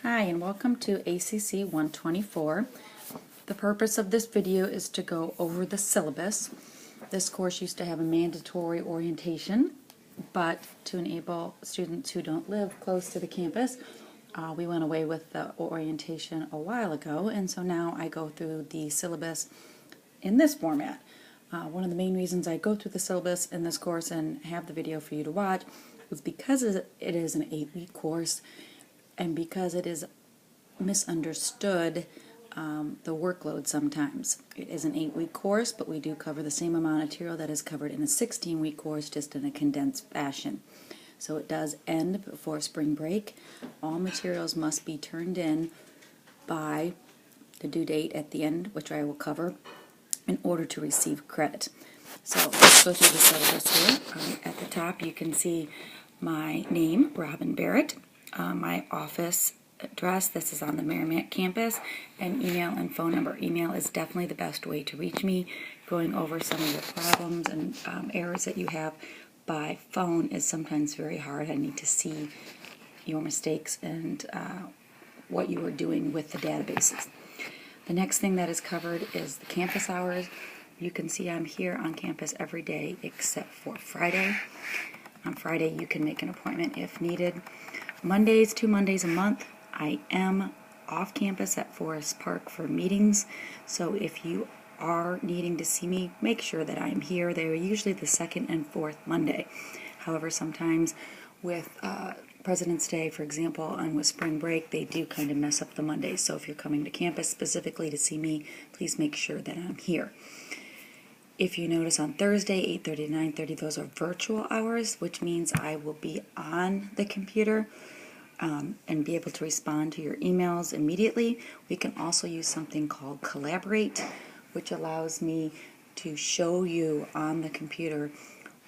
Hi, and welcome to ACC124. The purpose of this video is to go over the syllabus. This course used to have a mandatory orientation, but to enable students who don't live close to the campus, we went away with the orientation a while ago, and so now I go through the syllabus in this format. One of the main reasons I go through the syllabus in this course and have the video for you to watch is because it is an 8-week course, and because it is misunderstood, the workload sometimes. It is an 8-week course, but we do cover the same amount of material that is covered in a 16-week course, just in a condensed fashion. So it does end before spring break. All materials must be turned in by the due date at the end, which I will cover, in order to receive credit. So let's go through the syllabus here. At the top you can see my name, Robin Barrett, my office address, this is on the Merrimack campus, and email and phone number. Email is definitely the best way to reach me. Going over some of your problems and errors that you have by phone is sometimes very hard. I need to see your mistakes and what you are doing with the databases. The next thing that is covered is the campus hours. You can see I'm here on campus every day except for Friday. On Friday you can make an appointment if needed. Mondays, 2 Mondays a month, I am off campus at Forest Park for meetings, so if you are needing to see me, make sure that I'm here. They're usually the second and fourth Monday. However, sometimes with President's Day, for example, and with spring break, they do kind of mess up the Mondays. So if you're coming to campus specifically to see me, please make sure that I'm here. If you notice on Thursday, 8:30 to 9:30, those are virtual hours, which means I will be on the computer and be able to respond to your emails immediately. We can also use something called Collaborate, which allows me to show you on the computer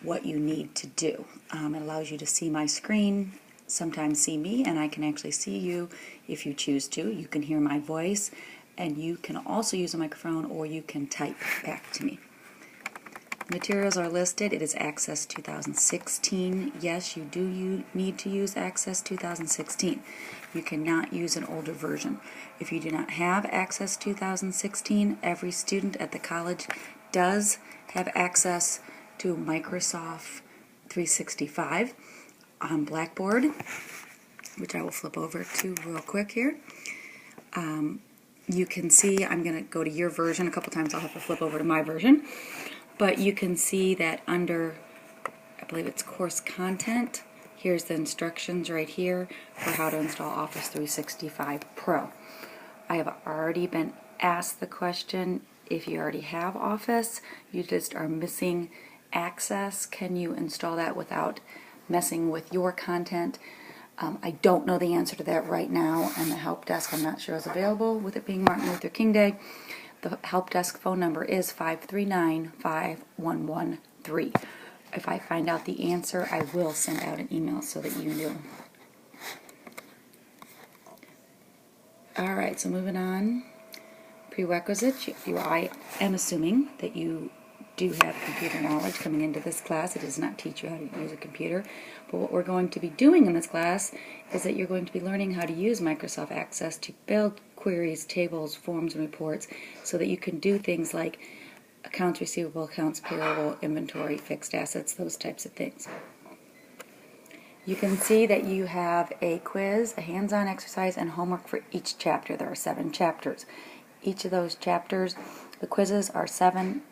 what you need to do. It allows you to see my screen, sometimes see me, and I can actually see you if you choose to. You can hear my voice, and you can also use a microphone, or you can type back to me. Materials are listed. It is Access 2016. Yes, you do need to use Access 2016. You cannot use an older version. If you do not have Access 2016, every student at the college does have access to Microsoft 365 on Blackboard, which I will flip over to real quick here. You can see, I'm going to go to your version. A couple times I'll have to flip over to my version. But you can see that under, I believe it's course content, here's the instructions right here for how to install Office 365 Pro. I have already been asked the question, if you already have Office, you just are missing Access, can you install that without messing with your content? I don't know the answer to that right now, and the help desk I'm not sure is available, with it being Martin Luther King Day. The help desk phone number is 539-5113. If I find out the answer, I will send out an email so that you know. Alright, so moving on. Prerequisites. I am assuming that you do have computer knowledge coming into this class. It does not teach you how to use a computer. But what we're going to be doing in this class is that you're going to be learning how to use Microsoft Access to build queries, tables, forms, and reports so that you can do things like accounts receivable, accounts payable, inventory, fixed assets, those types of things. You can see that you have a quiz, a hands-on exercise, and homework for each chapter. There are 7 chapters. Each of those chapters, the quizzes are 10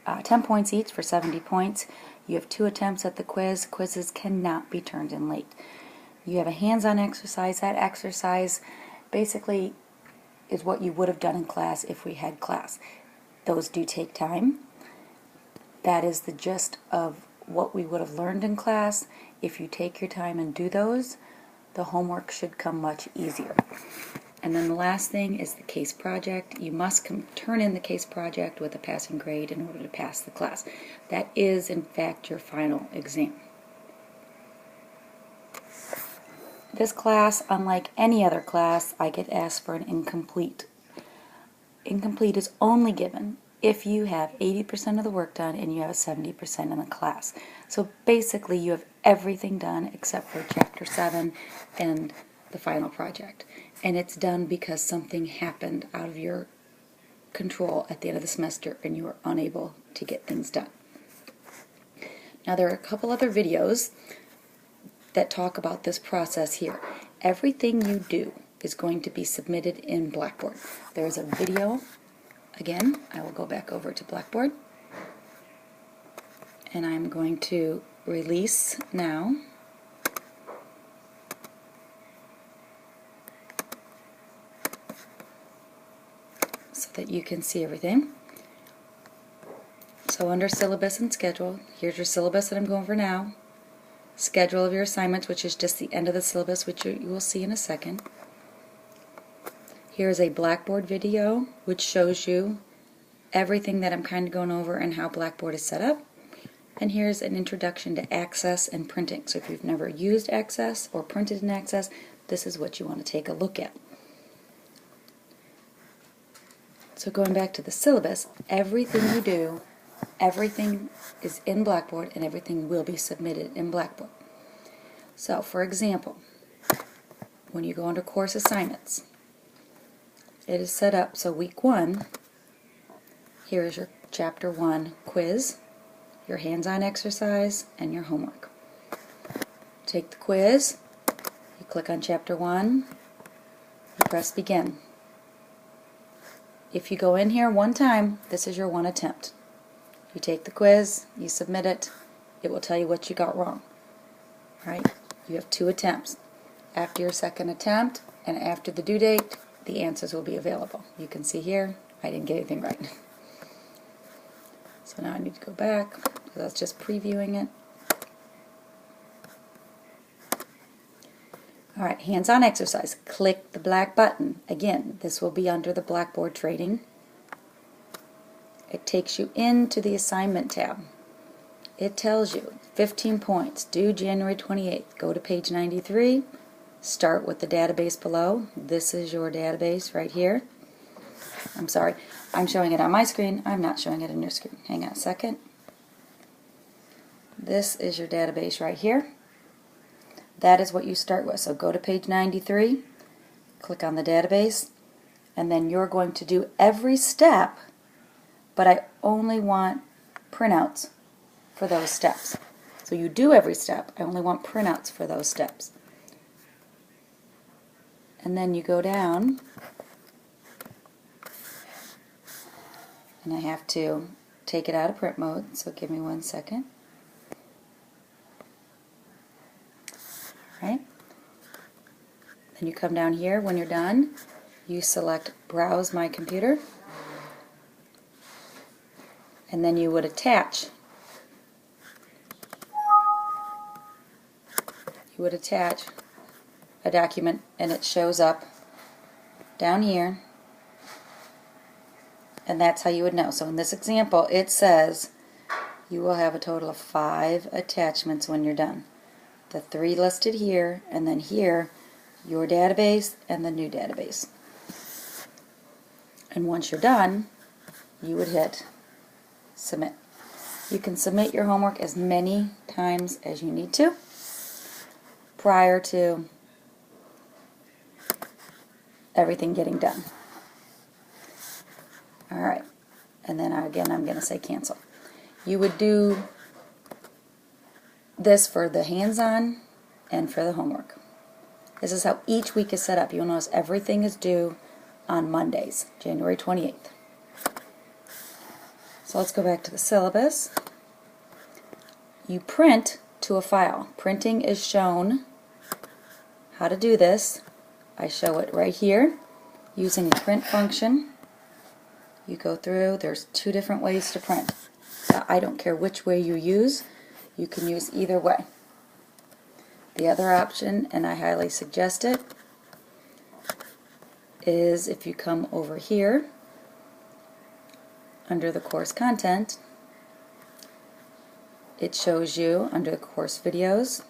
points each for 70 points. You have 2 attempts at the quiz. Quizzes cannot be turned in late. You have a hands-on exercise. That exercise basically is what you would have done in class if we had class. Those do take time. That is the gist of what we would have learned in class. If you take your time and do those, the homework should come much easier. And then the last thing is the case project. You must turn in the case project with a passing grade in order to pass the class. That is, in fact, your final exam. This class, unlike any other class, I get asked for an incomplete. Incomplete is only given if you have 80% of the work done and you have 70% in the class. So basically you have everything done except for Chapter 7 and the final project. And it's done because something happened out of your control at the end of the semester and you were unable to get things done. Now there are a couple other videos that talk about this process here. Everything you do is going to be submitted in Blackboard. There's a video, again, I will go back over to Blackboard, and I'm going to release now. So that you can see everything. So under syllabus and schedule, here's your syllabus that I'm going over now. Schedule of your assignments, which is just the end of the syllabus, which you will see in a second. Here's a Blackboard video, which shows you everything that I'm kind of going over and how Blackboard is set up. And here's an introduction to Access and printing. So if you've never used Access or printed in Access, this is what you want to take a look at. So going back to the syllabus, everything you do, everything is in Blackboard and everything will be submitted in Blackboard. So for example, when you go under course assignments, it is set up so week 1, here is your chapter 1 quiz, your hands-on exercise, and your homework. Take the quiz, you click on chapter 1, you press begin. If you go in here one time, this is your one attempt. You take the quiz, you submit it, it will tell you what you got wrong. Right? You have 2 attempts. After your second attempt and after the due date, the answers will be available. You can see here, I didn't get anything right. So now I need to go back, because that's just previewing it. Alright, hands-on exercise. Click the black button. Again, this will be under the Blackboard Trading. It takes you into the assignment tab. It tells you 15 points, due January 28th. Go to page 93. Start with the database below. This is your database right here. I'm sorry, I'm showing it on my screen. I'm not showing it on your screen. Hang on a second. This is your database right here. That is what you start with. So go to page 93, click on the database, and then you're going to do every step, but I only want printouts for those steps. So you do every step, I only want printouts for those steps. And then you go down, and I have to take it out of print mode, so give me 1 second. Right? Then you come down here. When you're done, you select Browse My Computer, and then you would attach. You would attach a document, and it shows up down here, and that's how you would know. So in this example, it says you will have a total of 5 attachments when you're done. The 3 listed here, and then here, your database and the new database. And once you're done, you would hit submit. You can submit your homework as many times as you need to prior to everything getting done. Alright, and then again I'm going to say cancel. You would do this for the hands-on and for the homework. This is how each week is set up. You'll notice everything is due on Mondays, January 28th. So let's go back to the syllabus. You print to a file. Printing is shown how to do this. I show it right here using the print function. You go through, there's 2 different ways to print. I don't care which way you use. You can use either way. The other option, and I highly suggest it, is if you come over here under the course content, it shows you under the course videos,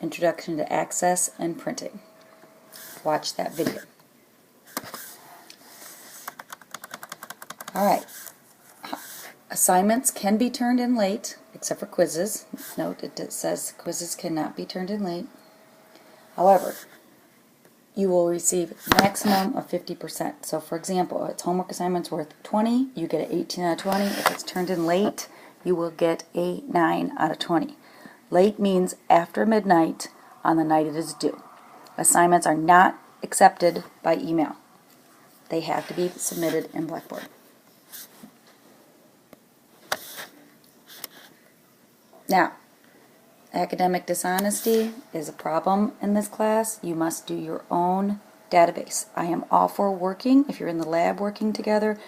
Introduction to Access and Printing. Watch that video. Alright. Assignments can be turned in late, except for quizzes. Note it says quizzes cannot be turned in late. However, you will receive maximum of 50%. So for example, if it's homework assignments worth 20, you get an 18 out of 20. If it's turned in late, you will get a 9 out of 20. Late means after midnight on the night it is due. Assignments are not accepted by email. They have to be submitted in Blackboard. Now, academic dishonesty is a problem in this class. You must do your own database. I am all for working. If you're in the lab working together,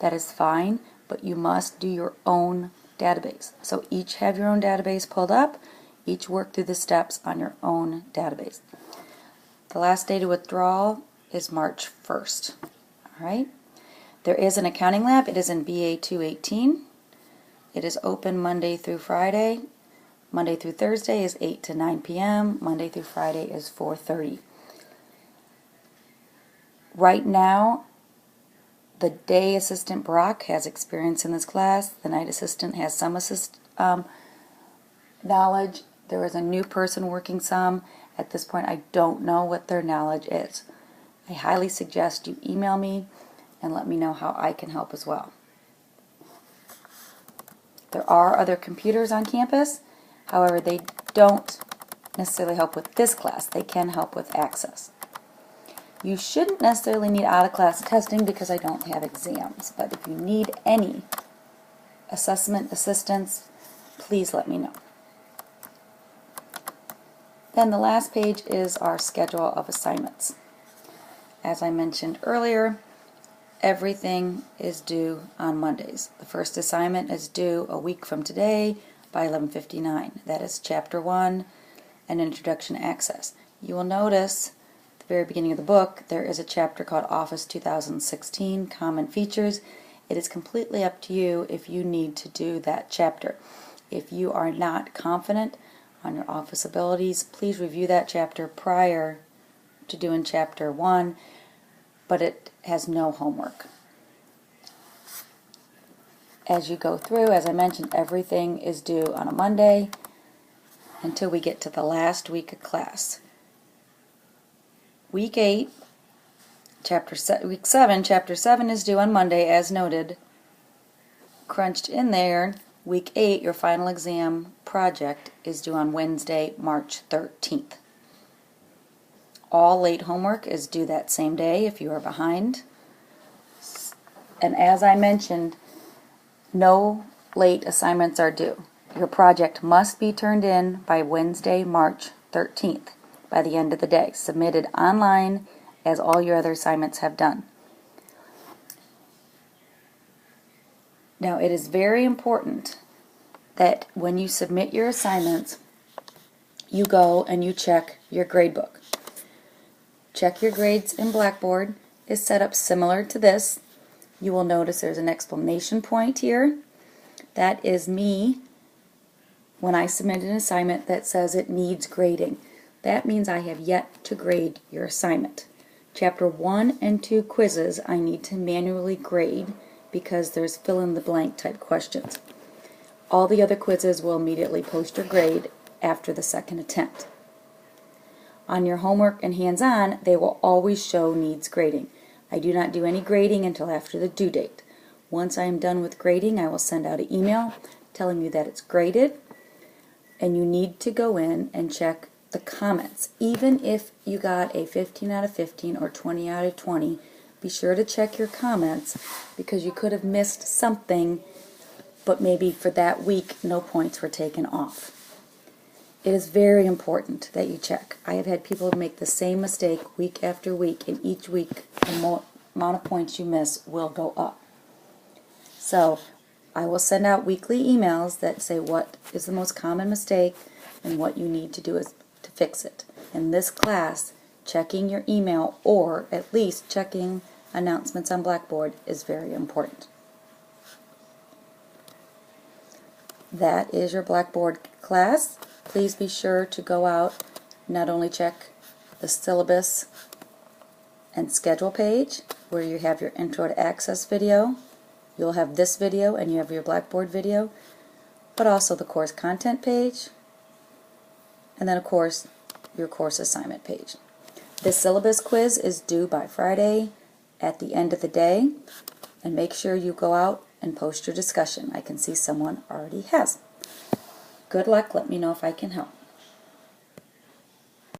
that is fine, but you must do your own database. So each have your own database pulled up, each work through the steps on your own database. The last day to withdrawal is March 1st. All right. There is an accounting lab. It is in BA 218. It is open Monday through Friday. Monday through Thursday is 8 to 9 p.m. Monday through Friday is 4:30. Right now, the day assistant Brock has experience in this class. The night assistant has some knowledge. There is a new person working some. At this point, I don't know what their knowledge is. I highly suggest you email me and let me know how I can help as well. There are other computers on campus. However, they don't necessarily help with this class. They can help with access. You shouldn't necessarily need out-of-class testing because I don't have exams. But if you need any assessment assistance, please let me know. Then the last page is our schedule of assignments. As I mentioned earlier, everything is due on Mondays. The first assignment is due a week from today by 11:59. That is Chapter 1, an Introduction to Access. You will notice at the very beginning of the book there is a chapter called Office 2016 Common Features. It is completely up to you if you need to do that chapter. If you are not confident on your Office abilities, please review that chapter prior to doing Chapter 1, but it has no homework. As you go through, as I mentioned, everything is due on a Monday until we get to the last week of class. Week 8, Week 7, Chapter 7 is due on Monday, as noted. Crunched in there, Week 8, your final exam project is due on Wednesday, March 13th. All late homework is due that same day if you are behind. And as I mentioned, no late assignments are due. Your project must be turned in by Wednesday, March 13th, by the end of the day. Submitted online as all your other assignments have done. Now, it is very important that when you submit your assignments, you go and you check your gradebook. Check your grades in Blackboard is set up similar to this. You will notice there's an exclamation point here. That is me when I submit an assignment that says it needs grading. That means I have yet to grade your assignment. Chapter 1 and 2 quizzes I need to manually grade because there's fill-in-the-blank type questions. All the other quizzes will immediately post your grade after the second attempt. On your homework and hands-on, they will always show needs grading. I do not do any grading until after the due date. Once I am done with grading, I will send out an email telling you that it's graded, and you need to go in and check the comments. Even if you got a 15 out of 15 or 20 out of 20, be sure to check your comments because you could have missed something, but maybe for that week no points were taken off. It is very important that you check. I have had people make the same mistake week after week, and each week the amount of points you miss will go up. So I will send out weekly emails that say what is the most common mistake and what you need to do is to fix it. In this class, checking your email or at least checking announcements on Blackboard is very important. That is your Blackboard class. Please be sure to go out, not only check the syllabus and schedule page where you have your Intro to Access video. You'll have this video and you have your Blackboard video, but also the course content page, and then of course your course assignment page. This syllabus quiz is due by Friday at the end of the day, and make sure you go out and post your discussion. I can see someone already has. Good luck. Let me know if I can help.